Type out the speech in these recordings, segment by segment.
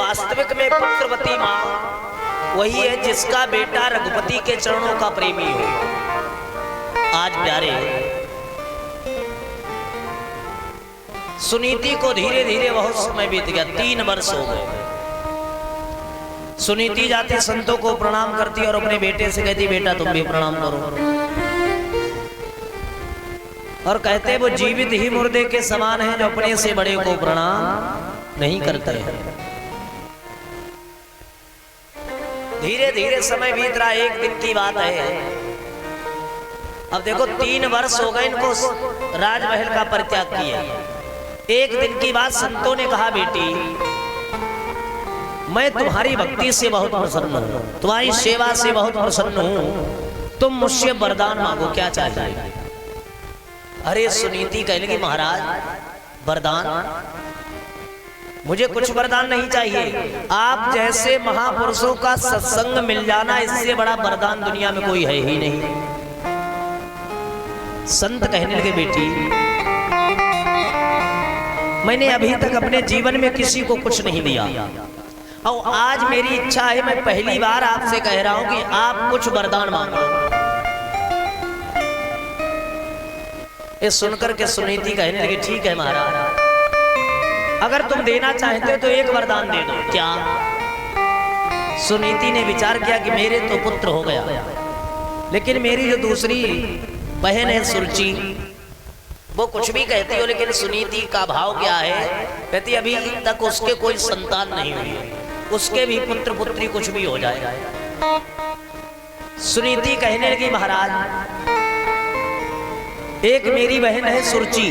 वास्तविक में पुत्रवती माँ वही है जिसका बेटा रघुपति के चरणों का प्रेमी हो। आज प्यारे सुनीति को धीरे धीरे बहुत समय बीत गया, 3 वर्ष हो गए। सुनीति जाती संतों को प्रणाम करती और अपने बेटे से कहती बेटा तुम भी प्रणाम करो, और कहते वो जीवित ही मुर्दे के समान है जो अपने से बड़े को प्रणाम नहीं करते हैं। धीरे धीरे समय बीत रहा, एक दिन की बात है। अब देखो 3 वर्ष हो गए इनको राजमहल का परित्याग किया। एक दिन की बात संतों ने कहा बेटी मैं तुम्हारी भक्ति से बहुत प्रसन्न हूँ, तुम्हारी सेवा से बहुत प्रसन्न हूँ, तुम मुझसे वरदान मांगो, क्या चाहिए? अरे सुनीति कहने लगी महाराज वरदान, मुझे कुछ वरदान नहीं चाहिए, आप जैसे महापुरुषों का सत्संग मिल जाना इससे बड़ा वरदान दुनिया में कोई है ही नहीं। संत कहने लगे बेटी मैंने अभी तक अपने जीवन में किसी को कुछ नहीं दिया, और आज मेरी इच्छा है, मैं पहली बार आपसे कह रहा हूं कि आप कुछ वरदान मांगो। ये सुनकर के सुनीति कहने लगी ठीक है महाराज, अगर तुम देना चाहते हो तो एक वरदान दे दो। क्या? सुनीति ने विचार किया कि मेरे तो पुत्र हो गया, लेकिन मेरी जो दूसरी बहन है सुरुचि, वो कुछ भी कहती हो, लेकिन सुनीति का भाव क्या है? कहती अभी तक उसके कोई संतान नहीं हुई, उसके भी पुत्र पुत्री कुछ भी हो जाए। सुनीति कहने लगी महाराज एक मेरी बहन है सुरुचि,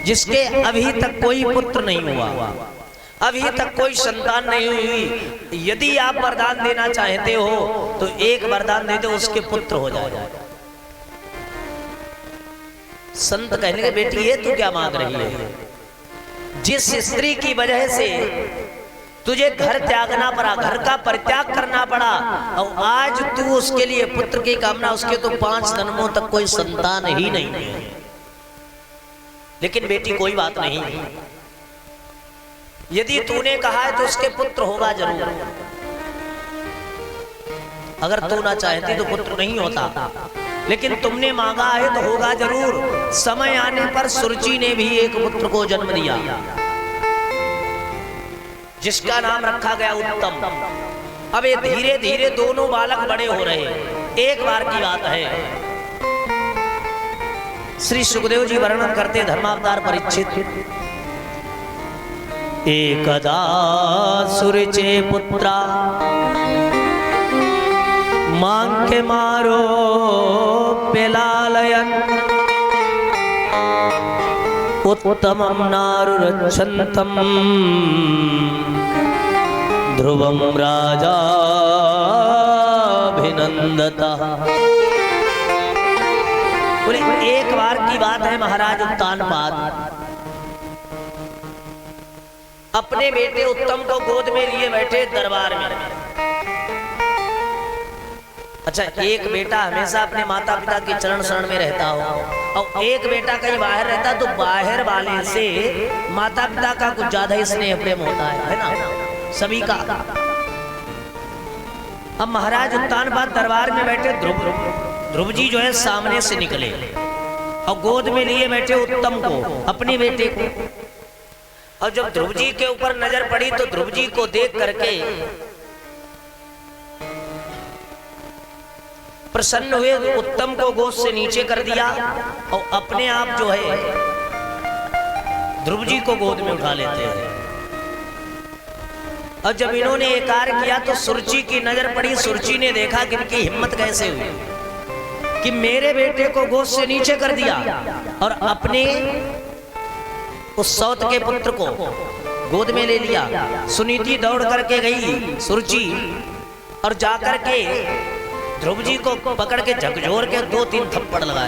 जिसके अभी तक कोई पुत्र नहीं हुआ, अभी तक कोई संतान नहीं हुई, यदि आप वरदान देना चाहते हो तो एक वरदान दे दो, उसके पुत्र हो जाए। संत कहने के बेटी ये तू क्या मांग रही है? जिस स्त्री की वजह से तुझे घर त्यागना पड़ा, घर का परित्याग करना पड़ा, और आज तू उसके लिए पुत्र की कामना, उसके तो 5 जन्मों तक कोई संतान ही नहीं है। लेकिन बेटी कोई बात नहीं, यदि तूने कहा है तो उसके पुत्र होगा जरूर। अगर तू ना चाहती तो पुत्र नहीं होता, लेकिन तुमने मांगा है तो होगा जरूर। समय आने पर सुरुचि ने भी एक पुत्र को जन्म दिया, जिसका नाम रखा गया उत्तम। अब ये धीरे धीरे दोनों बालक बड़े हो रहे हैं। एक बार की बात है, श्री सुखदेव जी वर्णन करते धर्मावतार परीक्षित, एकदा सुरुचे पुत्रा मांके मारो पेलालयन उत्तमं नारुरक्षन्तम् ध्रुवं राजा बोले एक बार की बात है महाराज उत्तानपाद अपने बेटे उत्तम को गोद में लिए बैठे दरबार में। अच्छा, एक बेटा हमेशा अपने माता पिता के चरण शरण में रहता हो और एक बेटा कहीं बाहर रहता तो बाहर वाले से माता पिता का कुछ ज्यादा ही स्नेह प्रेम होता है ना, सभी का। अब महाराज उत्तानपाद दरबार में बैठे, ध्रुव जी जो है सामने से निकले और गोद में लिए बैठे उत्तम को, अपने बेटे को। और जब ध्रुव जी के ऊपर नजर पड़ी तो ध्रुव जी को देख करके प्रसन्न हुए, उत्तम को गोद से नीचे कर दिया और अपने आप जो है ध्रुव जी को गोद में उठा लेते हैं। और जब इन्होंने ये कार्य किया तो सुरुचि की नजर पड़ी। सुरुचि ने देखा कि इनकी हिम्मत कैसे हुई कि मेरे बेटे को गोद से नीचे कर दिया और अपने उस सौत के पुत्र को गोद में ले लिया। सुनीति दौड़ करके गई सुरुचि और जाकर के ध्रुव जी को पकड़ के झकझोर के 2-3 थप्पड़ लगाए।